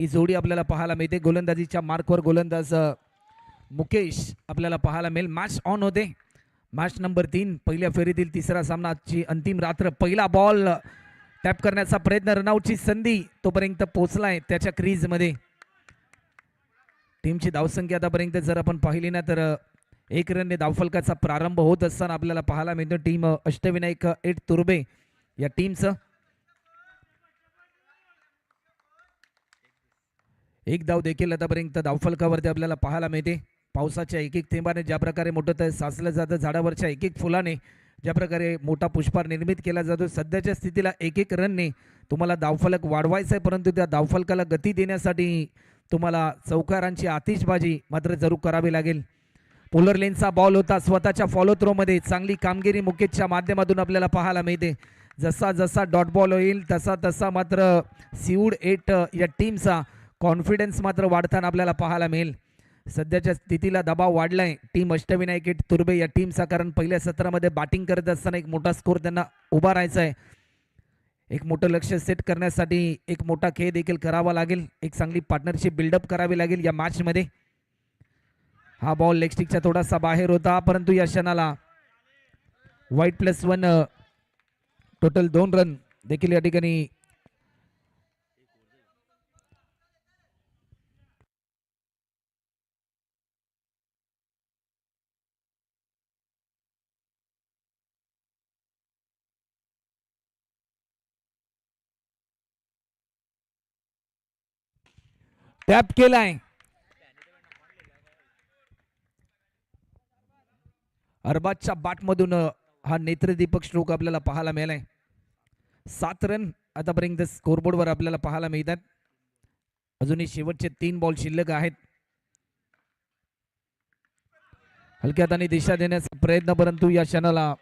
ही जोडी आपल्याला पाहायला मिळते. गोलंदाजीच्या मार्कवर गोलंदाज मुकेश आपल्याला पाहायला मिळेल. मॅच ऑन होते. मॅच नंबर 3 पहिल्या फेरीतील तिसरा सामना, आजची अंतिम रात्र. पहिला बॉल टॅप करण्याचा प्रयत्न, रनआउटची संधी तोपर्यंत पोहोचलाय त्याच्या क्रीजमध्ये. टीमची धावसंख्या आतापर्यंत जर आपण पाहिली ना तर 1 रनने धावफलकाचा प्रारंभ होत असताना आपल्याला पाहायला मिळतो टीम अष्टविनायक एट तुर्बे या टीमचं. एक धाव देखील आतापर्यंत धावफलकावरती आपल्याला पाहायला मिळते. पावसाच्या एक एक थेंबाने ज्या प्रकारे मोठं साचलं जातं, झाडावरच्या एक एक फुलाने ज्या प्रकारे मोठा पुष्पहार निर्मित केला जातो, सध्याच्या स्थितीला एक एक रनने तुम्हाला धावफलक वाढवायचा आहे, परंतु त्या धावफलकाला गती देण्यासाठी तुम्हाला चौकारांची आतिषबाजी मात्र जरूर करावी लागेल. पोलर लेनचा बॉल होता. स्वतःच्या फॉलो थ्रोमध्ये चांगली कामगिरी मुकेशच्या माध्यमातून आपल्याला पाहायला मिळते. जसा जसा डॉट बॉल होईल तसा तसा मात्र सीवूड 8 या टीमचा कॉन्फिडन्स मात्र वाढताना आपल्याला पाहायला मिळेल. सध्याच्या स्थितीला दबाव वाढलाय टीम अष्टविनायक एट तुर्बे या टीमचा, कारण पहिल्या सत्रामध्ये बॅटिंग करत असताना एक मोठा स्कोर त्यांना उभा राहायचा आहे. एक मोठं लक्ष सेट करण्यासाठी एक मोठा खेळ देखील करावा लागेल. एक चांगली पार्टनरशिप बिल्डअप करावी लागेल या मॅचमध्ये. हा बॉल लेग स्टिकच्या थोडासा बाहेर होता, परंतु या क्षणाला वाईट +1 टोटल 2 रन देखील या ठिकाणी टॅप केलाय. अरबाजच्या बॅटमधून हा नेत्रदीपक स्ट्रोक आपल्याला पाहायला मिळालाय. 7 रन आतापर्यंत स्कोरबोर्डवर आपल्याला पाहायला मिळतात. अजूनही शेवटचे 3 बॉल शिल्लक आहेत. हलक्या हाताने दिशा देण्याचा प्रयत्न, परंतु या क्षणाला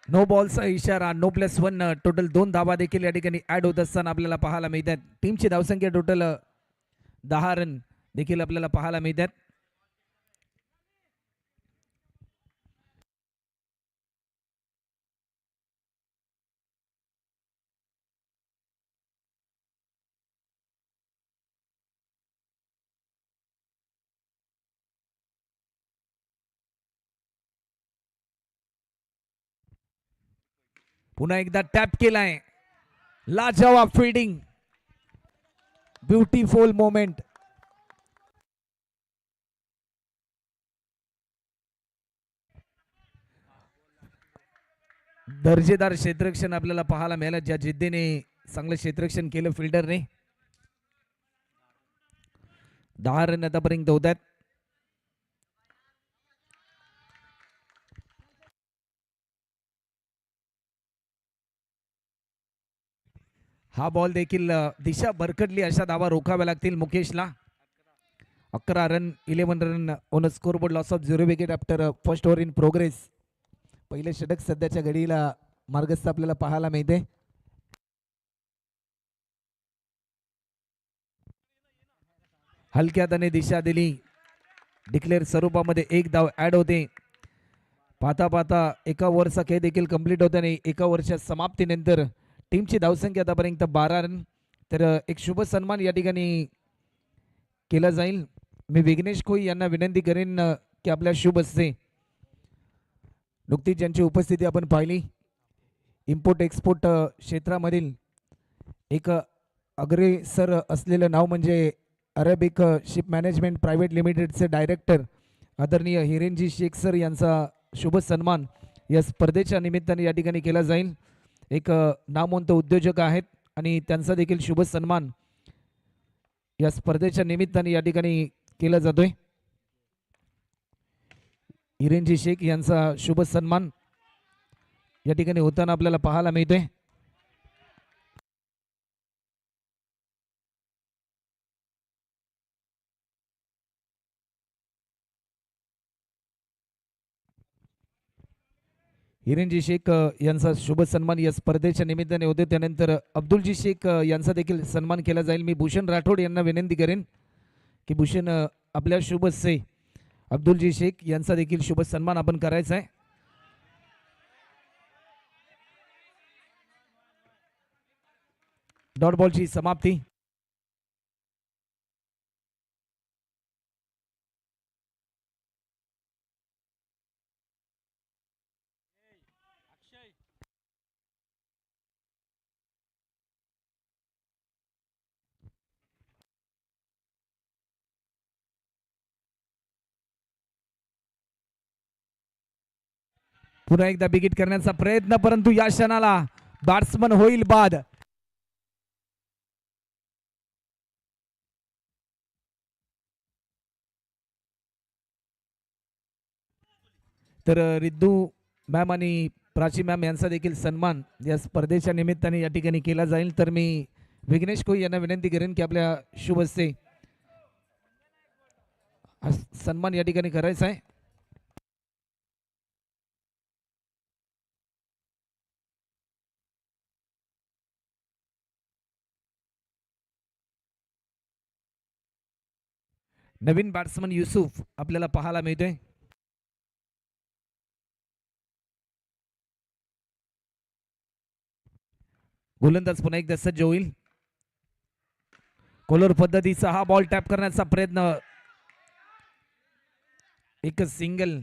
नो बॉलचा इशारा. नो +1 टोटल 2 धावा देखील या ठिकाणी ऍड होत असताना आपल्याला पाहायला मिळतात. टीमची धावसंख्या टोटल 10 रन देखील आपल्याला पाहायला मिळतात. पुन्हा एकदा टॅप केलाय. लाजवाब फील्डिंग, ब्युटिफुल मोमेंट. दर्जेदार क्षेत्ररक्षण आपल्याला पाहायला मिळालं, ज्या जिद्दीने चांगलं क्षेत्ररक्षण केलं फिल्डरने. 10 रन आतापर्यंत होत आहेत. हा बॉल देखील दिशा भरकटली, अशा धावा रोखाव्या लागतील मुकेशला. 11 run 11 run on scoreboard. Loss of 0 wicket after first over in progress. पहिले षटक सध्याच्या घडीला मार्गस्थ आपल्याला पाहायला मिळते. हलक्या हाताने दिशा दिली. डिक्लेअर स्वरूपामध्ये 1 धाव ऍड होते. पाहता पाहता एका ओव्हरचा खेळ देखील कंप्लीट होते आणि एका ओव्हरच्या समाप्तीनंतर टीमची धावसंख्या आतापर्यंत 12 रन. तर एक शुभ सन्मान या ठिकाणी केला जाईल. मी विघ्नेश खोई यांना विनंती करेन की आपल्या शुभ हस्ते नुकतीच ज्यांची उपस्थिती आपण पाहिली, इम्पोर्ट एक्सपोर्ट क्षेत्रामधील एक अग्रेसर असलेलं नाव म्हणजे अरेबिक शिप मॅनेजमेंट प्रायव्हेट लिमिटेडचे डायरेक्टर आदरणीय हिरेनजी शेख सर यांचा शुभ सन्मान या स्पर्धेच्या निमित्ताने या ठिकाणी केला जाईल. एक नामवंत उद्योजक आहेत आणि त्यांचा देखील शुभ सन्मान या स्पर्धेच्या निमित्ताने या ठिकाणी केला जातोय. हिरेनजी शेख यांचा शुभ सन्मान या ठिकाणी होताना आपल्याला पाहायला मिळतोय. हिरेनजी शेख यांचा शुभ सन्मान या स्पर्धेच्या निमित्ताने होते. त्यानंतर अब्दुलजी शेख यांचा देखील सन्मान केला जाईल. मी भूषण राठोड यांना विनंती करेन की भूषण आपल्या शुभ से अब्दुलजी शेख यांचा देखील शुभ सन्मान आपण करायचा आहे. डॉट बॉलची समाप्ती. पुन्हा एकदा बिगिट करण्याचा प्रयत्न, परंतु या क्षणाला बॅट्समन होईल बाद. तर रिद्धू मॅम आणि प्राची मॅम यांचा देखील सन्मान या स्पर्धेच्या निमित्ताने या ठिकाणी केला जाईल. तर मी विघ्नेश कोई यांना विनंती करेन की आपल्या शुभ हस्ते सन्मान या ठिकाणी करायचा आहे. नवीन बॅट्समन युसुफ आपल्याला पाहायला मिळतोय. गोलंदाज पुन्हा एकदा सज्ज होईल. कोलर पद्धतीचा हा बॉल टॅप करण्याचा प्रयत्न, एकच सिंगल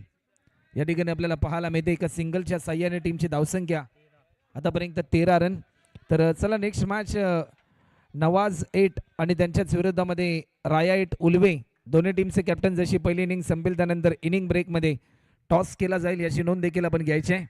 या ठिकाणी आपल्याला पाहायला मिळते. एका सिंगलच्या साह्याने टीमची धावसंख्या आतापर्यंत 13 रन. तर चला नेक्स्ट मॅच नवाज 8 आणि त्यांच्याच विरोधामध्ये राया 8 उल्वे दोन्ही टीमचे कॅप्टन जशी पहिली इनिंग संपेल त्यानंतर इनिंग ब्रेकमध्ये टॉस केला जाईल याची नोंद देखील आपण घ्यायची आहे.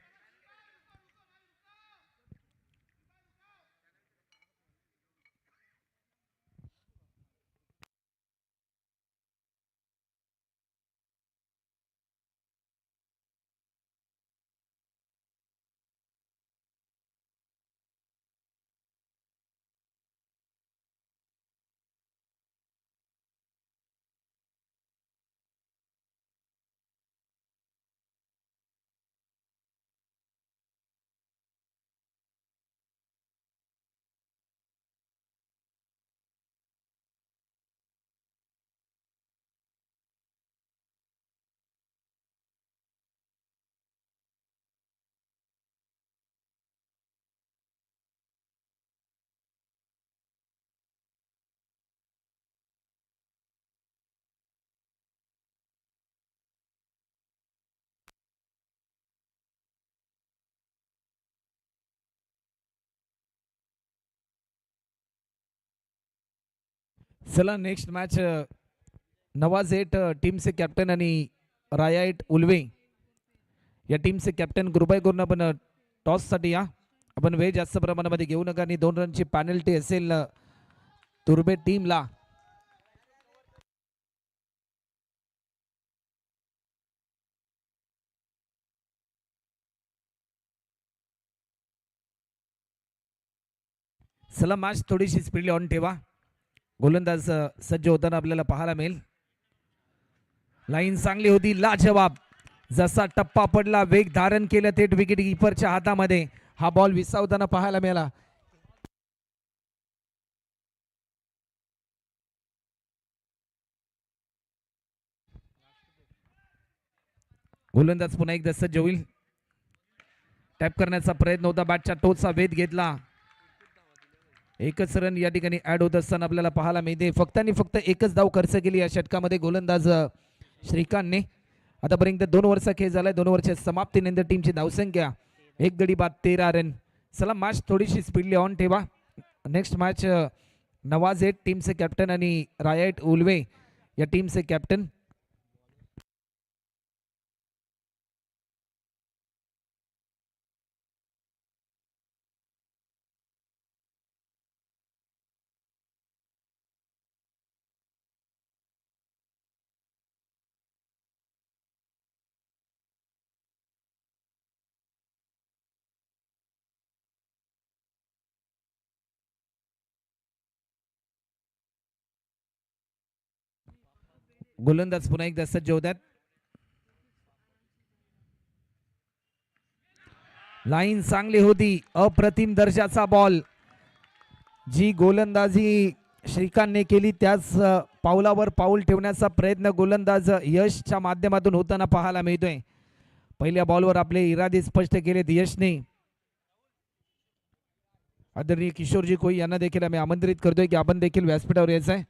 चला नेक्स्ट मॅच नवाज 8 टीमचे कॅप्टन आणि राया 8 उल्वे या टीमचे कॅप्टन कृपया करून आपण टॉससाठी या. आपण वेळ जास्त प्रमाणामध्ये घेऊ नका आणि 2 रनची पॅनल्टी असेल तुर्बे टीमला. चला मॅच थोडीशी स्पीड ऑन ठेवा. गोलंदाज सज्ज होताना आपल्याला पाहायला मिळेल. लाईन चांगली होती, लाजवाब. जसा टप्पा पडला वेग धारण केलं थेट विकेट कीपरच्या हातामध्ये. हा बॉल विसावताना पाहायला मिळाला. गोलंदाज पुन्हा एकदा सज्ज होईल. टॅप करण्याचा प्रयत्न होता, बॅटच्या टोचा वेध घेतला. एकच रन या ठिकाणी ऍड होत असताना आपल्याला पाहायला मिळते. फक्त आणि फक्त एकच धाव खर्च केली या षटकामध्ये गोलंदाज श्रीकांतने. आतापर्यंत 2 ओव्हरचा खेळ झालाय. 2 ओव्हरच्या समाप्तीनंतर टीमची धावसंख्या 1 गडी बाद 13 रन. चला मॅच थोडीशी स्पीडली ऑन ठेवा. नेक्स्ट मॅच नवाज 8 टीमचे कॅप्टन आणि राया 8 उल्वे या टीमचे कॅप्टन. गोलंदाज पुन्हा एकदा सज्ज होतात. लाईन चांगली होती, अप्रतिम दर्जाचा बॉल. जी गोलंदाजी श्रीकांतने केली त्याच पावलावर पाऊल ठेवण्याचा प्रयत्न गोलंदाज यशच्या माध्यमातून होताना पाहायला मिळतोय. पहिल्या बॉलवर आपले इरादे स्पष्ट केलेत यशने. आदरणीय किशोरजी कोई यांना देखील आम्ही आमंत्रित करतोय की आपण देखील व्यासपीठावर यायचं आहे.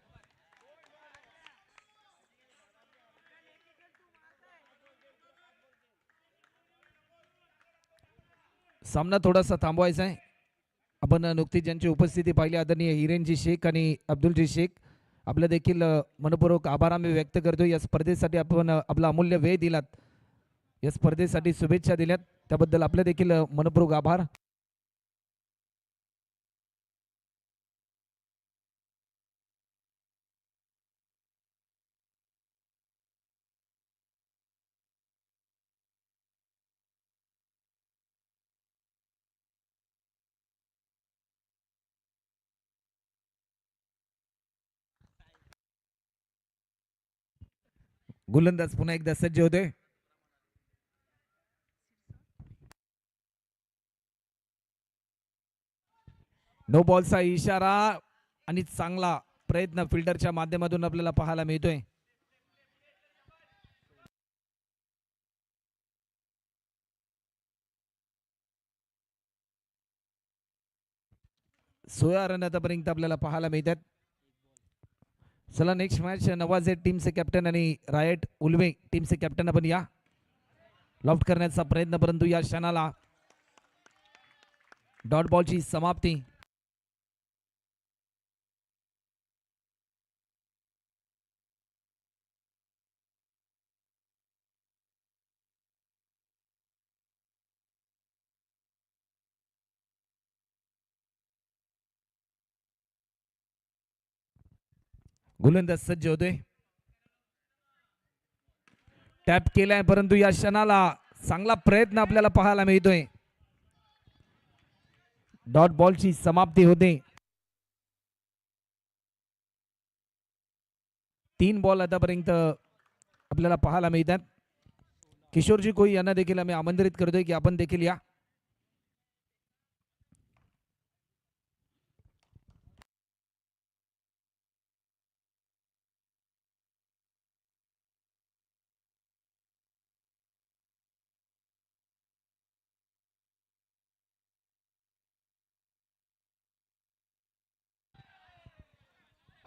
सामना थोडासा थांबवायचा आहे. आपण नुकतीच ज्यांची उपस्थिती पाहिली आदरणीय हिरेनजी शेख आणि अब्दुलजी शेख, आपलं देखील मनपूर्वक आभार आम्ही व्यक्त करतो. या स्पर्धेसाठी आपण आपला अमूल्य वेळ दिलात, या स्पर्धेसाठी शुभेच्छा दिल्यात, त्याबद्दल आपले देखील मनपूर्वक आभार. गोलंदाज पुन्हा एकदा सज्ज होते. नो बॉलचा इशारा आणि चांगला प्रयत्न फिल्डरच्या माध्यमातून आपल्याला पाहायला मिळतोय. 16 रन आतापर्यंत आपल्याला पाहायला मिळतात. चला नेक्स्ट मॅच नवाजे टीमचे कॅप्टन आणि रायट उल्वे टीमचे कॅप्टन आपण या लॉफ्ट करण्याचा प्रयत्न, परंतु या क्षणाला डॉट बॉलची समाप्ती. गोलंदाज सज्ज होतोय, टॅप केलाय, परंतु या क्षणाला चांगला प्रयत्न आपल्याला पाहायला मिळतोय. डॉट बॉलची समाप्ती होते. 3 बॉल आतापर्यंत आपल्याला पाहायला मिळतात. किशोरजी कोई यांना देखील आम्ही आमंत्रित करतोय की आपण देखील या.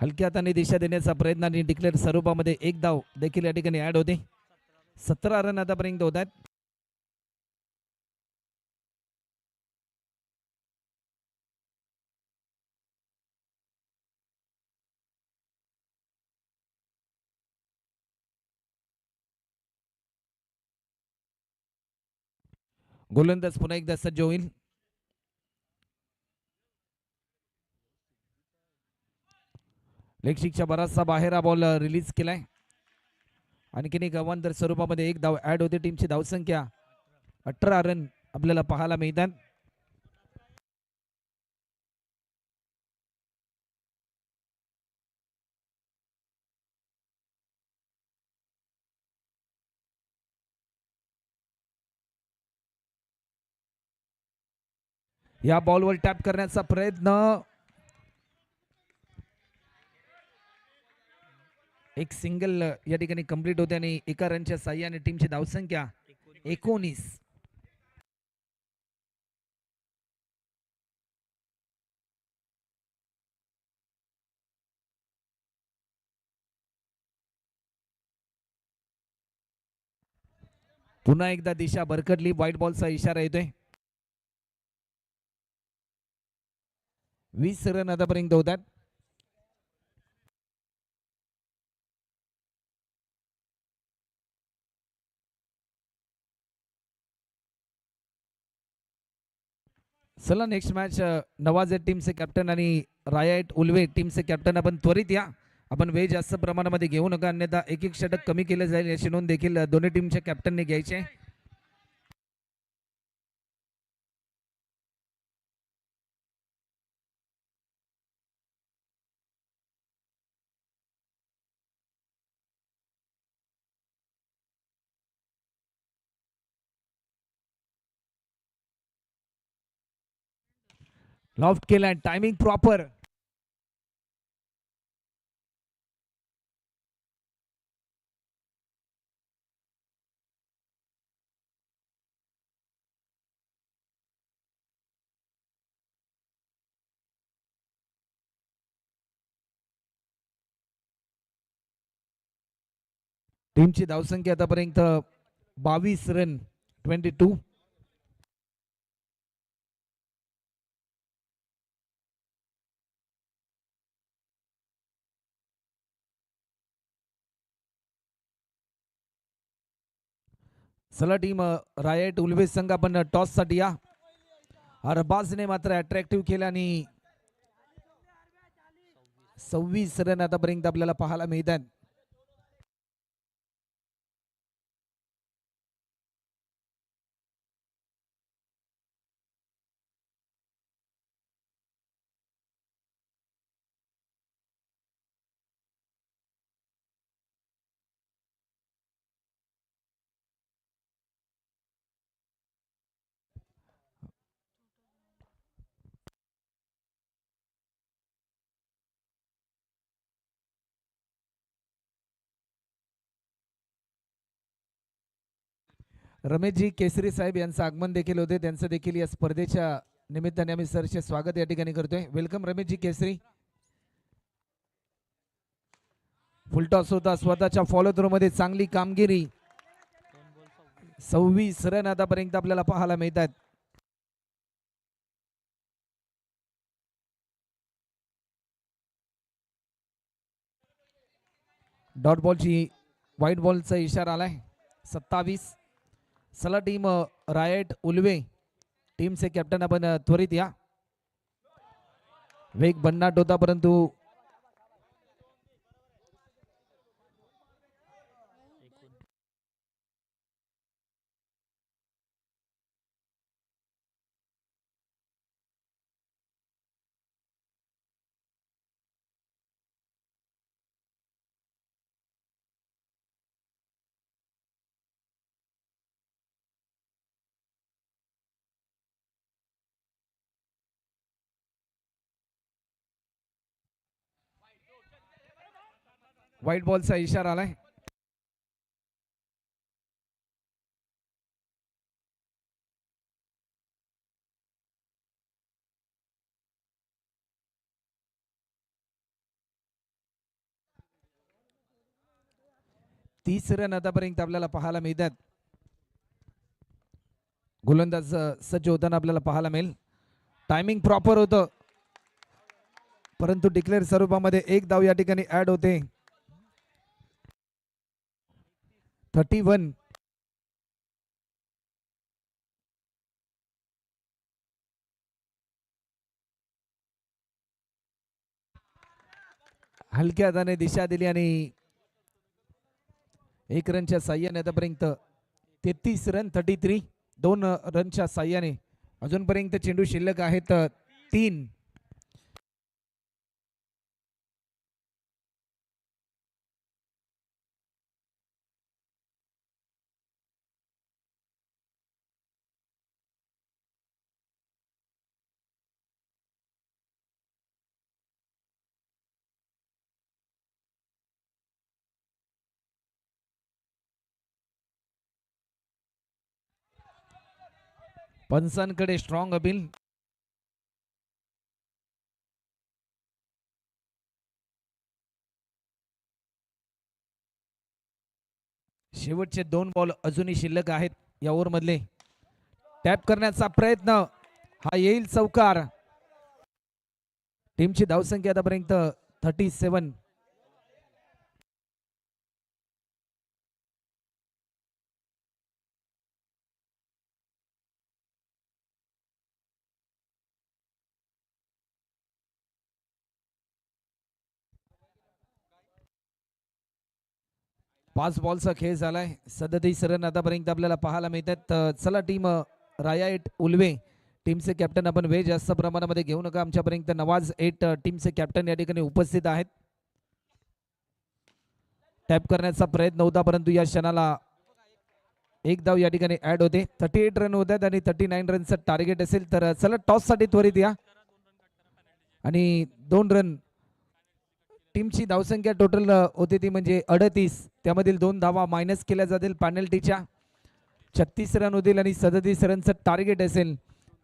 हलक्या हाताने दिशा देण्याचा प्रयत्न आणि डिक्लेअर स्वरूपामध्ये एक धाव देखील या ठिकाणी ऍड होते. 17 रन आतापर्यंत होत आहेत. गोलंदाज पुन्हा एकदा सज्ज होईल. लेगशिकच्या बराचसा बाहेर हा बॉल रिलीज केलाय. आणखीन एक अवांतर स्वरूपामध्ये एक धाव ऍड होते. टीमची धावसंख्या 18 रन आपल्याला पाहायला मिळतात. या बॉलवर टॅप करण्याचा प्रयत्न, एक सिंगल या ठिकाणी कंप्लीट होते आणि एका रनच्या साह्याने टीमची धावसंख्या 19. पुन्हा एकदा दिशा भरकटली. व्हाईट बॉलचा इशारा येतोय. 20 रन आतापर्यंत होतात. चला नेक्स्ट मॅच नवाजे टीमचे कॅप्टन आणि रायट उल्वे टीमचे कॅप्टन आपण त्वरित या. आपण वेळ जास्त प्रमाणामध्ये घेऊ नका, अन्यथा एक एक षटक कमी केलं जाईल याची नोंद देखील दोन्ही टीमच्या कॅप्टनने घ्यायचे. लॉफ्ट केला टायमिंग प्रॉपर. टीमची धावसंख्या आतापर्यंत 22 रन 22. चला टीम रायट उल्वे संघ आपण टॉस साठी या. अरबाजने मात्र अट्रॅक्टिव्ह केलं आणि 26 रन आतापर्यंत आपल्याला पाहायला मिळतात. रमेशजी केसरी साहेब यांचं आगमन देखील होते, त्यांचं देखील या स्पर्धेच्या निमित्ताने आम्ही सरचे स्वागत या ठिकाणी करतोय. वेलकम रमेशजी केसरी. फुलटॉस होता स्वतःच्या फॉलो थ्रो मध्ये चांगली कामगिरी. 26 रन आतापर्यंत आपल्याला पाहायला मिळतात. डॉट बॉलची व्हाईट बॉलचा इशारा आलाय. 27. चला टीम रायट उल्वे टीमचे कॅप्टन आपण त्वरित या. वेग भन्नाट होता परंतु व्हाईट बॉलचा इशारा आलाय. तीस रन आतापर्यंत आपल्याला पाहायला मिळतात. गोलंदाज सज्ज होताना आपल्याला पाहायला मिळेल. टायमिंग प्रॉपर होतं परंतु डिक्लेअर स्वरूपामध्ये एक धाव या ठिकाणी ऍड होते. 31. हलक्या हाताने दिशा दिली आणि 1 रनच्या साह्याने आतापर्यंत 33 रन 33. 2 रनच्या साह्याने अजूनपर्यंत चेंडू शिल्लक आहेत 3. पंचांकडे स्ट्रॉंग अपील. शेवटचे 2 बॉल अजूनही शिल्लक आहेत या ओव्हर मधले. टॅप करण्याचा प्रयत्न हा येईल चौकार. टीमची धावसंख्या आतापर्यंत 37. पाच बॉलचा खेळ झालाय. 37 रन आतापर्यंत आपल्याला पाहायला मिळतात. चला टीम रायट उल्वे टीमचे कॅप्टन आपण वेळ जास्त प्रमाणामध्ये घेऊ नका. आमच्यापर्यंत नवाज 8 टीमचे कॅप्टन या ठिकाणी उपस्थित आहेत. टॅप करण्याचा प्रयत्न होता परंतु या क्षणाला एक धाव या ठिकाणी ऍड होते. 38 रन होतात आणि 39 रनचं टार्गेट असेल तर चला टॉस साठी त्वरित या. आणि 2 रन. टीमची धावसंख्या टोटल होती ती म्हणजे 38. त्यामधील 2 धावा मायनस केल्या जातील पेनल्टीच्या. 36 रन होतील आणि 37 रनचं टार्गेट असेल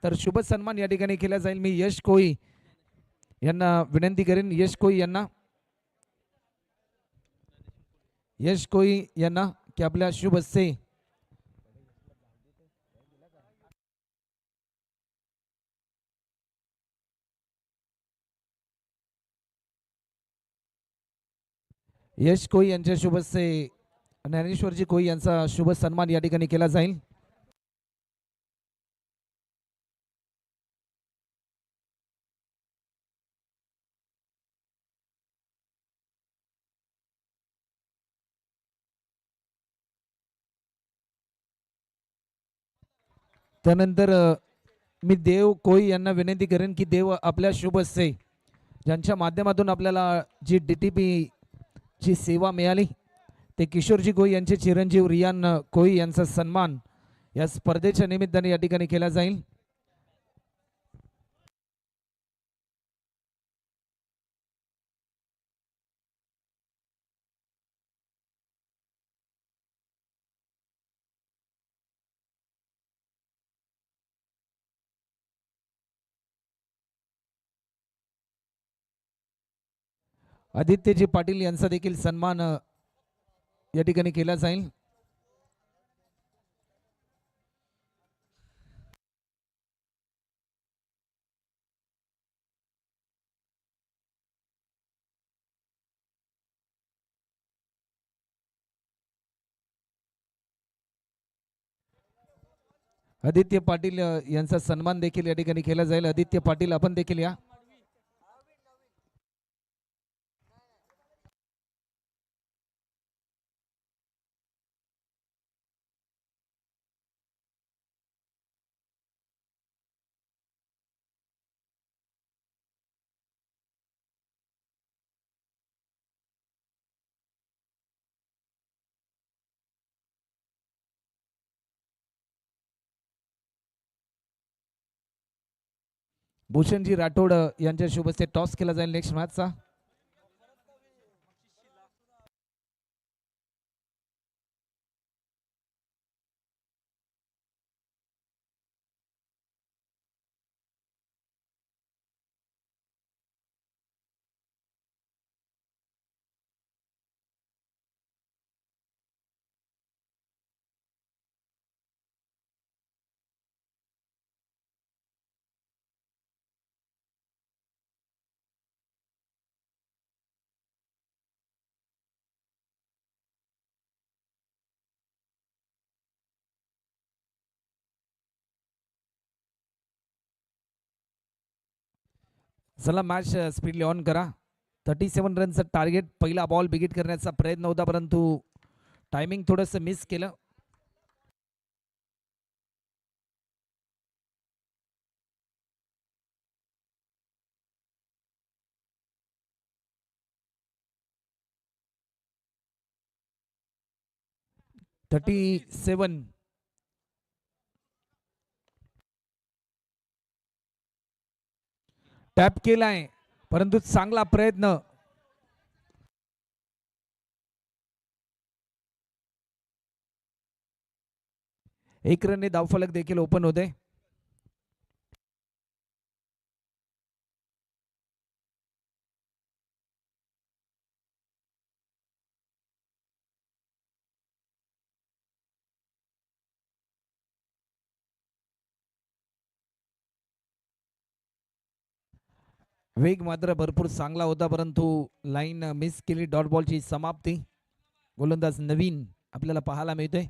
तर शुभ सन्मान या ठिकाणी केला जाईल. मी यश कोळी यांना विनंती करेन, यश कोळी यांना की आपल्या शुभ हस्ते यश कोळी यांच्या शुभ हस्ते ज्ञानेश्वरजी कोळी यांचा शुभ सन्मान या ठिकाणी केला जाईल. त्यानंतर मी देव कोळी यांना विनंती करेन की देव आपल्या शुभ हस्ते ज्यांच्या माध्यमातून आपल्याला जी DTP ची सेवा मिळाली ते किशोरजी कोळी यांचे चिरंजीव रियान कोळी यांचा सन्मान या स्पर्धेच्या निमित्ताने या ठिकाणी केला जाईल. आदित्यजी पाटील यांचा देखील सन्मान या ठिकाणी केला जाईल. आदित्य पाटील यांचा सन्मान देखील या ठिकाणी केला जाईल. आदित्य पाटील आपण देखील या. भूषणजी राठोड यांच्या शुभ हस्ते टॉस केला जाईल नेक्स्ट मॅचचा. चला मॅच स्पीडली ऑन करा. 37 रनचं टार्गेट. पहिला बॉल बिगिट करण्याचा प्रयत्न होता परंतु टायमिंग थोडंसं मिस केलं. टॅप केलाय परंतु चांगला प्रयत्न. एक रनने धावफलक देखील ओपन होते. वेग मात्र भरपूर चांगला होता परंतु लाईन मिस केली. डॉट बॉलची समाप्ती. गोलंदाज नवीन आपल्याला पाहायला मिळतोय.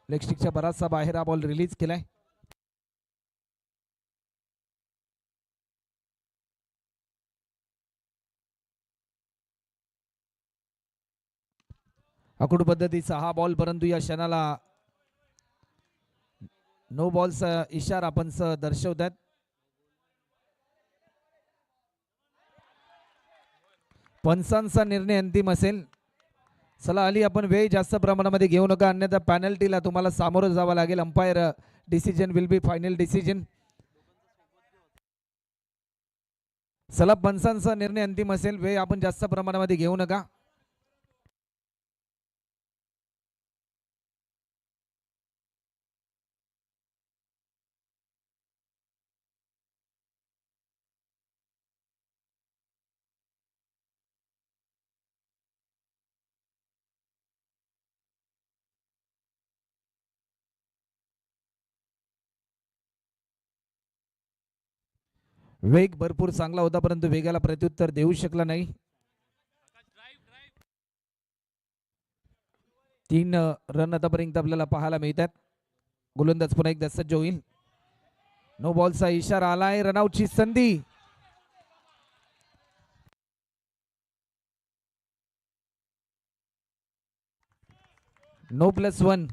लेग स्टिकच्या बराचसा बाहेर हा बॉल रिलीज केलाय. अकुड पद्धतीचा हा बॉल परंतु या क्षणाला नो बॉलचा इशारा पंच दर्शवतात. पंचांचा निर्णय अंतिम असेल. चला अली, आपण वेळ जास्त प्रमाणामध्ये घेऊ नका, अन्यथा पॅनल्टीला तुम्हाला सामोरं जावं लागेल. Umpire decision will be final decision. चला, पंचांचा निर्णय अंतिम असेल. वेळ आपण जास्त प्रमाणामध्ये घेऊ नका. वेग भरपूर चांगला होता, परंतु वेगाला प्रत्युत्तर देऊ शकला नाही. 3 रन आतापर्यंत आपल्याला पाहायला मिळतात. गोलंदाज पुन्हा एकदा सज्ज होईल. नो बॉलचा इशारा आलाय. रनआउटची संधी. नो +1.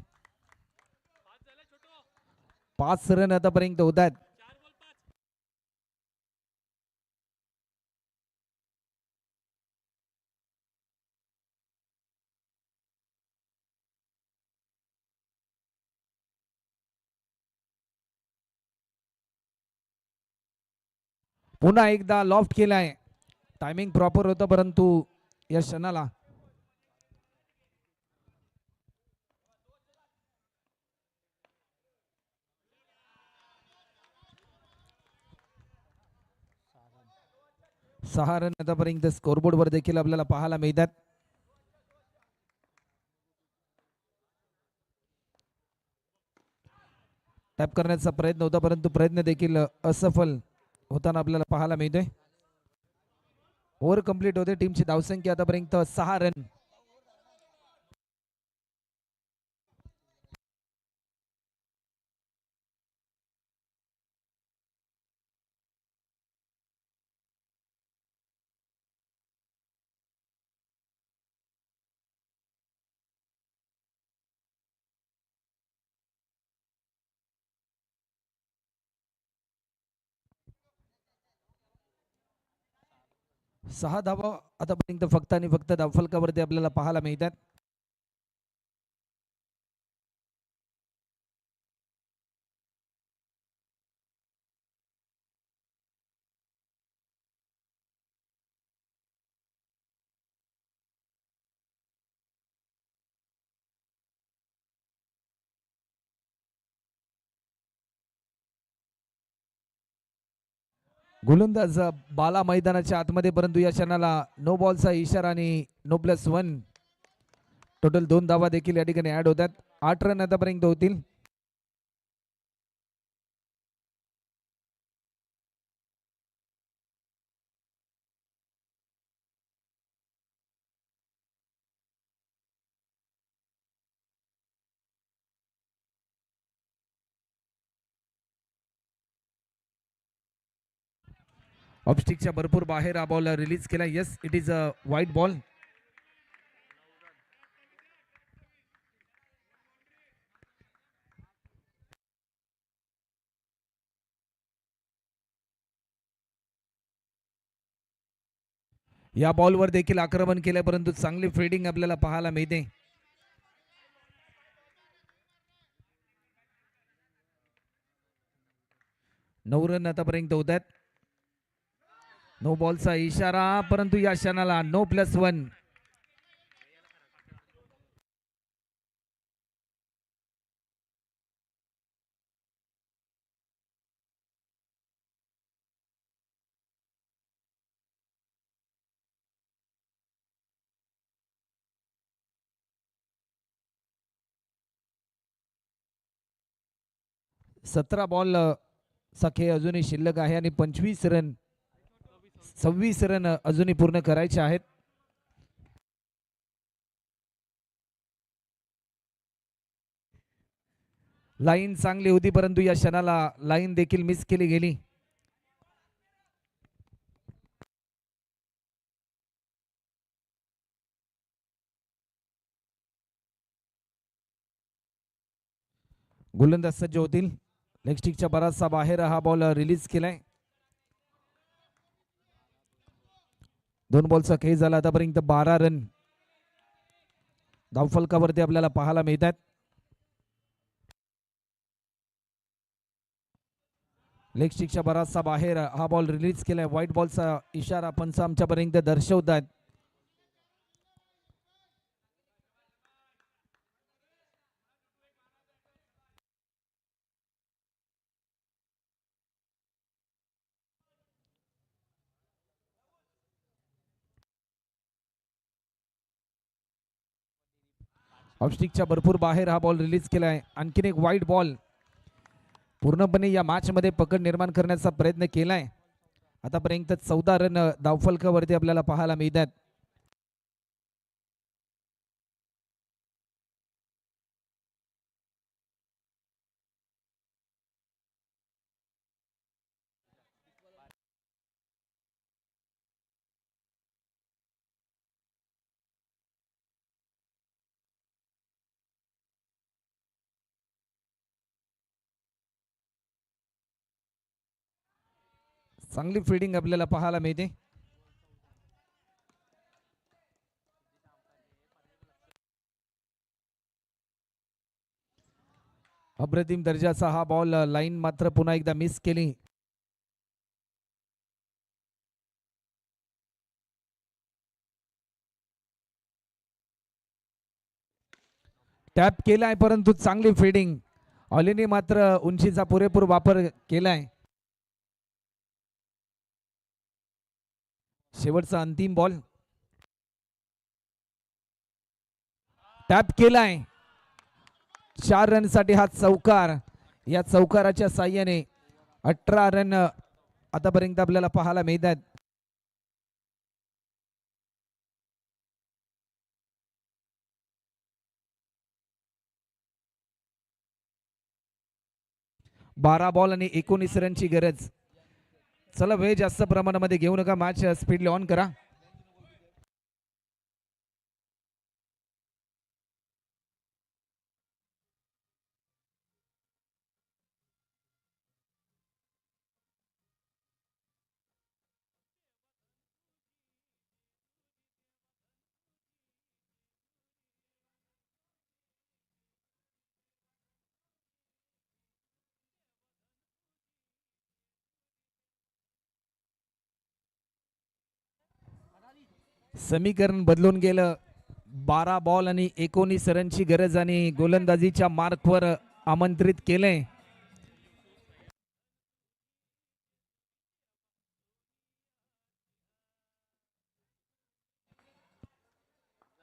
5 रन आतापर्यंत होत आहेत. पुन्हा एकदा लॉफ्ट केलाय. टायमिंग प्रॉपर होतं, परंतु या क्षणाला सहा रन आतापर्यंत स्कोरबोर्ड वर देखील आपल्याला पाहायला मिळतात. टॅप करण्याचा प्रयत्न होता, परंतु प्रयत्न देखील असफल होताना आपल्याला पाहायला मिळतोय. ओव्हर कंप्लीट होते. टीमची धावसंख्या आतापर्यंत 6 रन. सहा धावा आतापर्यंत फक्त आणि फक्त धावफलकावरती आपल्याला पाहायला मिळतात. गोलंदाज बाला मैदानाच्या आतमध्ये, परंतु या क्षणाला नो बॉलचा इशारा आणि नो +1. टोटल 2 धावा देखील या ठिकाणी ऍड होतात. 8 रन आतापर्यंत होतील. ऑफस्टिकच्या भरपूर बाहेर हा बॉल रिलीज केला. येस, इट इज अ वाईट बॉल. या बॉलवर देखील आक्रमण केलं, परंतु चांगली फिल्डिंग आपल्याला पाहायला मिळते. नऊ रन आतापर्यंत होत आहेत. नो बॉलचा इशारा, परंतु या क्षणाला नो +1. सतरा बॉल चा खेळ अजूनही शिल्लक आहे आणि 26 रन 26 रन अजूनही पूर्ण करायचे आहेत. लाईन चांगली होती, परंतु या क्षणाला लाईन देखील मिस केली गेली. गोलंदाज सज्ज होतील. लेग स्टिकच्या बराचसा बाहेर हा बॉल रिलीज केलाय. 2 बॉलचा खेळ झाला आतापर्यंत 12 रन. धावफलकावरती आपल्याला पाहायला मिळतात. लेग स्टिकच्या बराचसा बाहेर हा बॉल रिलीज केलाय. व्हाईट बॉलचा इशारा पंच आमच्यापर्यंत दर्शवतात. ऑफस्टिकच्या भरपूर बाहेर हा बॉल रिलीज केलाय. आणखीन एक व्हाईट बॉल. पूर्णपणे या मॅच मध्ये पकड निर्माण करण्याचा प्रयत्न केलाय. आतापर्यंत 14 रन धावफलकावरती आपल्याला पाहायला मिळतात. चांगली फिल्डिंग आपल्याला पाहायला मिळते. अप्रतिम दर्जाचा हा बॉल. लाईन मात्र पुन्हा एकदा मिस केली. टॅप केलाय परंतु चांगली फिल्डिंग. ऑलीने मात्र उंचीचा पुरेपूर वापर केलाय. शेवटचा अंतिम बॉल. टॅप केलाय. 4 रनसाठी हा चौकार. या चौकाराच्या साह्याने 18 रन आतापर्यंत आपल्याला पाहायला मिळतात. बारा बॉल आणि 19 रनची गरज. चला वेळ जास्त प्रमाणामध्ये घेऊ नका. मॅच स्पीडली ऑन करा. समीकरण बदलून गेलं. 12 बॉल आणि 19 रनची गरज आणि गोलंदाजीच्या मार्कवर आमंत्रित केलंय.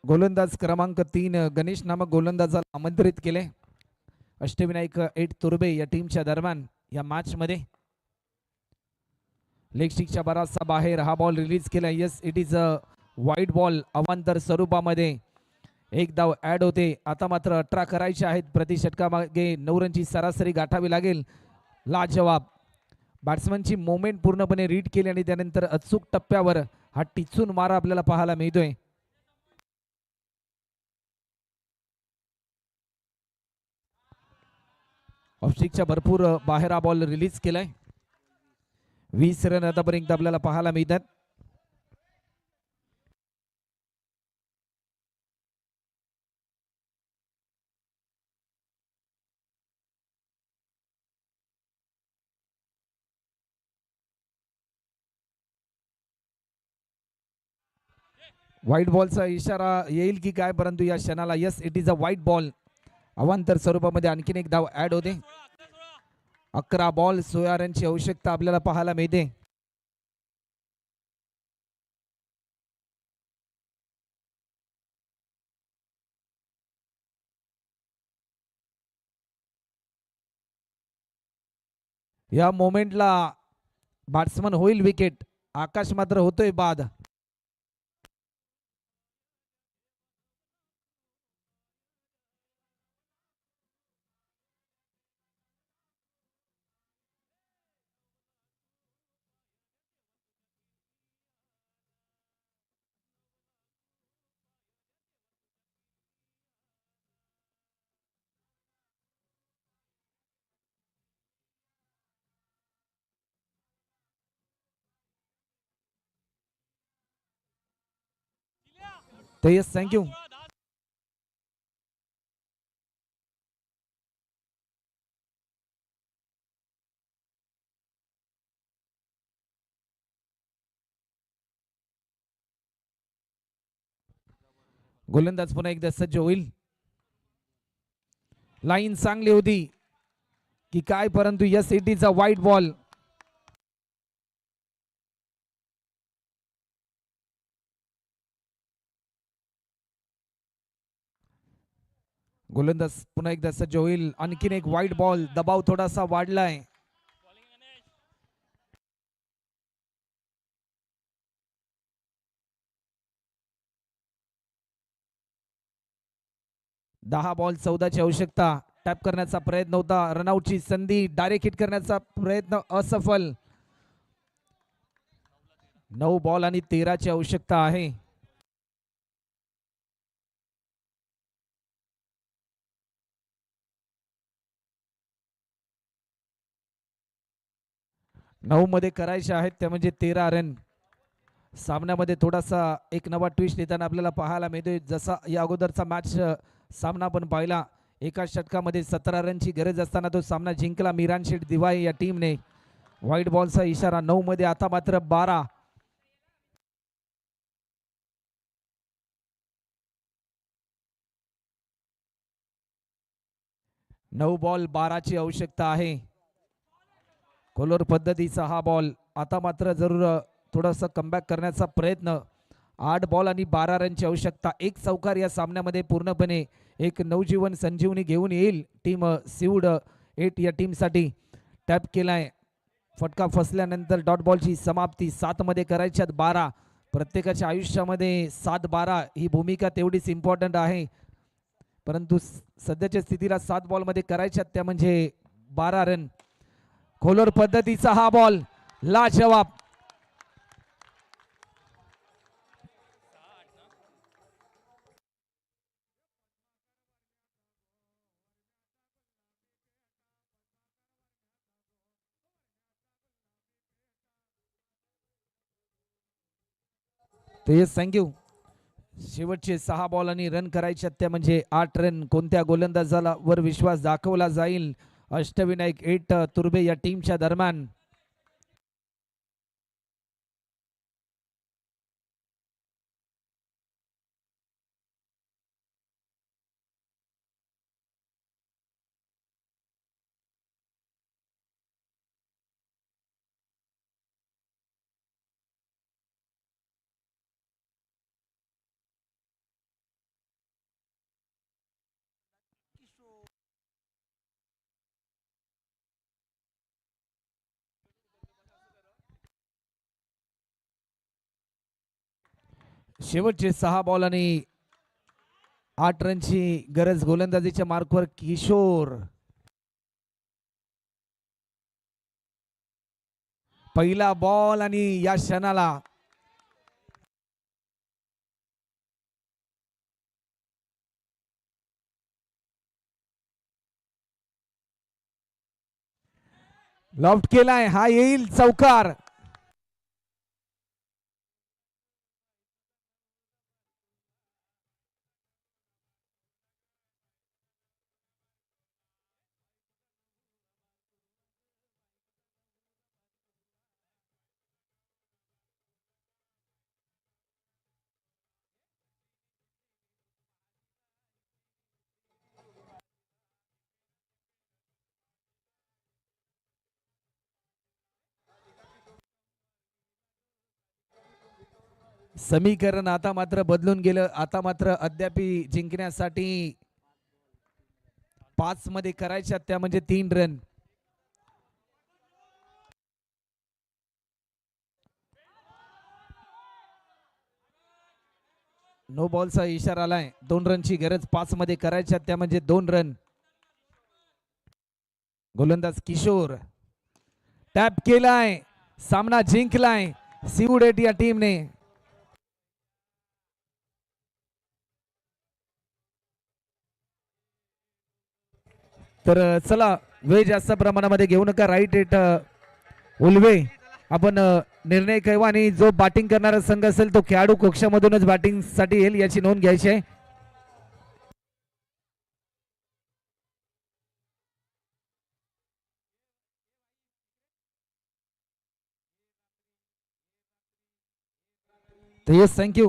गोलंदाज क्रमांक 3 गणेश नामक गोलंदाजाला आमंत्रित केले. अष्टविनायक 8 तुर्बे या टीमच्या दरम्यान या मॅच मध्ये. लेग स्टिकच्या बराचसा बाहेर हा बॉल रिलीज केला. Yes, it is a white ball. अवांतर स्वरूपामध्ये एक धाव ऍड होते. आता मात्र 18 करायचे आहेत. प्रति षटकामागे 9 रनची सरासरी गाठावी लागेल. लाजवाब. बॅट्समनची मोमेंट पूर्णपणे रीड केली आणि त्यानंतर अचूक टप्प्यावर हा टिचून मारा आपल्याला पाहायला मिळतोय. ऑफस्टिकच्या भरपूर बाहेर हा बॉल रिलीज केलाय. 20 रन आतापर्यंत आपल्याला पाहायला मिळतात. व्हाईट बॉलचा इशारा येईल की काय, परंतु या क्षणाला yes, it is a white ball. अवांतर स्वरूपामध्ये आणखीन एक धाव ऍड होते. 11 बॉल 16 रनची आवश्यकता आपल्याला पाहायला मिळते. या मोमेंटला बॅट्समन होईल विकेट. आकाश मात्र होतोय बाद. तर यस, थँक्यू. गोलंदाज पुन्हा एकदा सज्ज होईल. लाईन चांगली होती की काय, परंतु या सिटीचा वाईट बॉल. गोलंदाज पुन्हा एकदा सज्ज होईल. आणखीन एक वाईट बॉल. दबाव थोडासा वाढलाय. दहा बॉल 14ची आवश्यकता. टॅप करण्याचा प्रयत्न होता. रनआउटची संधी. डायरेक्ट हिट करण्याचा प्रयत्न असफल. 9 बॉल आणि 13ची आवश्यकता आहे. नऊ मध्ये करायचे आहेत त्या म्हणजे 13 रन. सामन्यामध्ये थोडासा एक नवा ट्विस्ट येताना आपल्याला पाहायला मिळतोय. जसा या अगोदरचा मॅच सामना आपण पाहिला, एका षटकामध्ये 17 रनची गरज असताना तो सामना जिंकला मिरान शेठ दिवाई या टीमने. व्हाईट बॉलचा इशारा. 9 मध्ये आता मात्र 12. 9 बॉल 12ची आवश्यकता आहे. कोलोर पद्धतीचा हा बॉल. आता मात्र जरूर थोडासा कमबॅक करण्याचा प्रयत्न. 8 बॉल आणि 12 रनची आवश्यकता. एक चौकार या सामन्यामध्ये पूर्णपणे एक नवजीवन संजीवनी घेऊन येईल टीम सिवड 8 या टीमसाठी. टॅप केलाय. फटका फसल्यानंतर डॉट बॉलची समाप्ती. 7 मध्ये करायच्यात 12. प्रत्येकाच्या आयुष्यामध्ये 7-12 ही भूमिका तेवढीच इम्पॉर्टंट आहे, परंतु सध्याच्या स्थितीला 7 बॉलमध्ये करायच्यात त्या म्हणजे 12 रन. खोलोर पद्धतीचा हा बॉल लाजवाब. तो येस, थँक्यू. शेवटचे 6 बॉल आणि रन करायच्यात त्या म्हणजे 8 रन. कोणत्या गोलंदाजाला वर विश्वास दाखवला जाईल अष्टविनायक 8 तुर्बे या टीमच्या दरम्यान. शेवटचे 6 बॉल आणि 8 रनची गरज गोलंदाजीच्या मार्कवर किशोर. पहिला बॉल आणि या क्षणाला लॉफ्ट केलाय. हा येईल चौकार. समीकरण आता मात्र बदलून गेलं. आता मात्र अद्याप जिंकण्यासाठी 5 मध्ये करायच्या त्या म्हणजे 3 रन. नो बॉलचा इशारा आलाय. 2 रनची गरज. 5 मध्ये करायच्या त्या म्हणजे 2 रन. गोलंदाज किशोर टॅप केलाय. सामना जिंकलाय सिवड 8 या टीमने. तर चला, वेळ जास्त प्रमाणामध्ये घेऊ नका. राईट एट उलवे आपण निर्णय कळवा आणि जो बॅटिंग करणारा संघ असेल तो खेळाडू कक्षामधूनच बॅटिंग साठी येईल याची नोंद घ्यायची आहे. तर येस, थँक्यू.